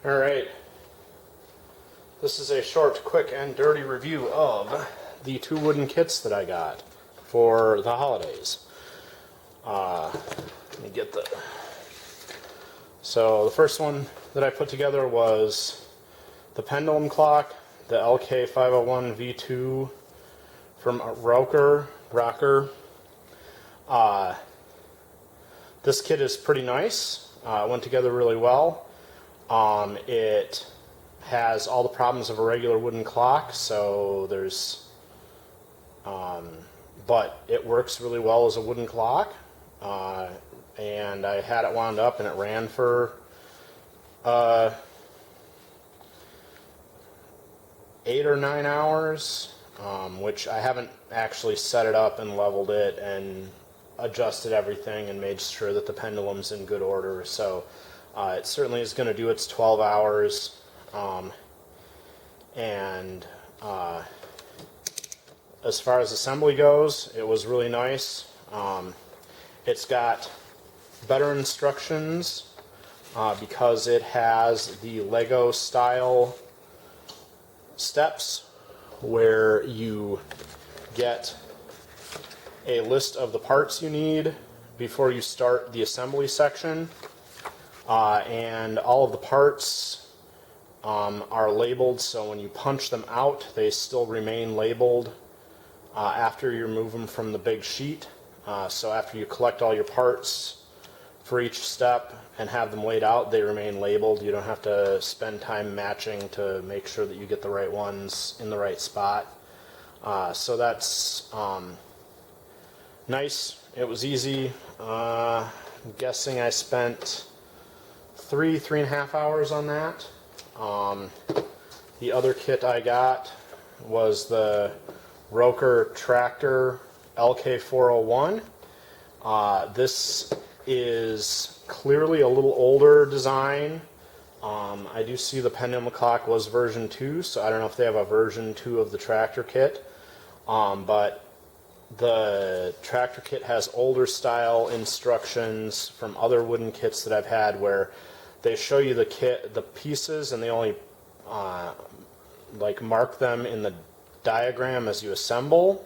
Alright, this is a short, quick, and dirty review of the two wooden kits that I got for the holidays. Let me get the... So the first one that I put together was the pendulum clock, the LK501 V2 from ROKR. This kit is pretty nice. It went together really well. It has all the problems of a regular wooden clock, so there's, but it works really well as a wooden clock. And I had it wound up and it ran for 8 or 9 hours, which I haven't actually set it up and leveled it and adjusted everything and made sure that the pendulum's in good order. So it certainly is going to do its 12 hours. As far as assembly goes, it was really nice. It's got better instructions because it has the Lego style steps where you get a list of the parts you need before you start the assembly section, and all of the parts are labeled, so when you punch them out they still remain labeled after you remove them from the big sheet. So after you collect all your parts for each step and have them laid out, they remain labeled. You don't have to spend time matching to make sure that you get the right ones in the right spot. So that's nice. It was easy. I'm guessing I spent 3.5 hours on that. The other kit I got was the ROKR tractor LK401. This is clearly a little older design. I do see the pendulum clock was version 2, so I don't know if they have a version 2 of the tractor kit. But the tractor kit has older style instructions from other wooden kits that I've had where they show you the pieces, and they only like mark them in the diagram as you assemble,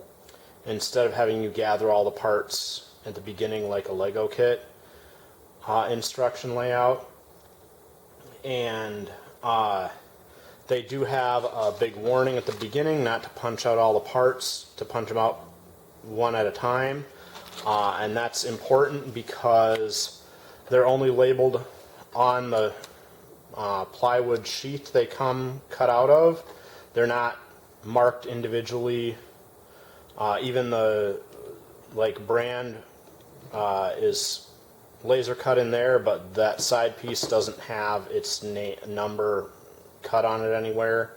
instead of having you gather all the parts at the beginning like a Lego kit instruction layout. And they do have a big warning at the beginning not to punch out all the parts, to punch them out one at a time. And that's important because they're only labeled on the plywood sheet they come cut out of. They're not marked individually. Even the brand is laser cut in there, but that side piece doesn't have its number cut on it anywhere.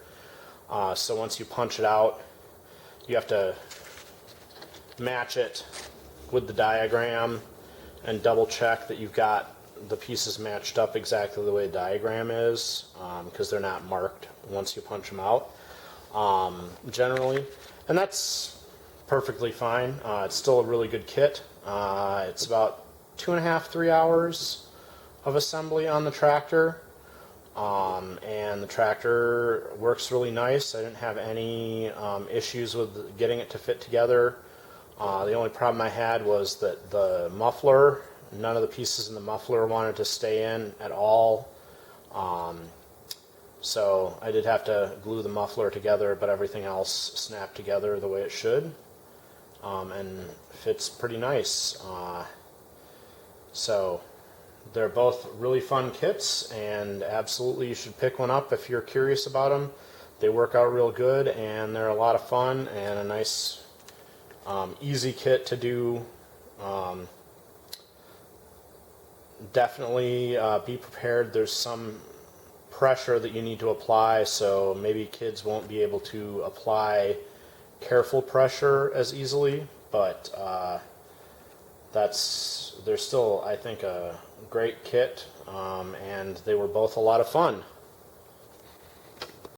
So once you punch it out, you have to match it with the diagram and double check that you've got the pieces matched up exactly the way the diagram is, because they're not marked once you punch them out generally, and that's perfectly fine. It's still a really good kit. It's about 2.5–3 hours of assembly on the tractor, and the tractor works really nice. I didn't have any issues with getting it to fit together. The only problem I had was that the muffler, none of the pieces in the muffler wanted to stay in at all. So I did have to glue the muffler together, but everything else snapped together the way it should, and fits pretty nice. So they're both really fun kits, and absolutely you should pick one up if you're curious about them. They work out real good, and they're a lot of fun and a nice easy kit to do. Definitely be prepared. There's some pressure that you need to apply, so maybe kids won't be able to apply careful pressure as easily, but they're still, I think, a great kit, and they were both a lot of fun.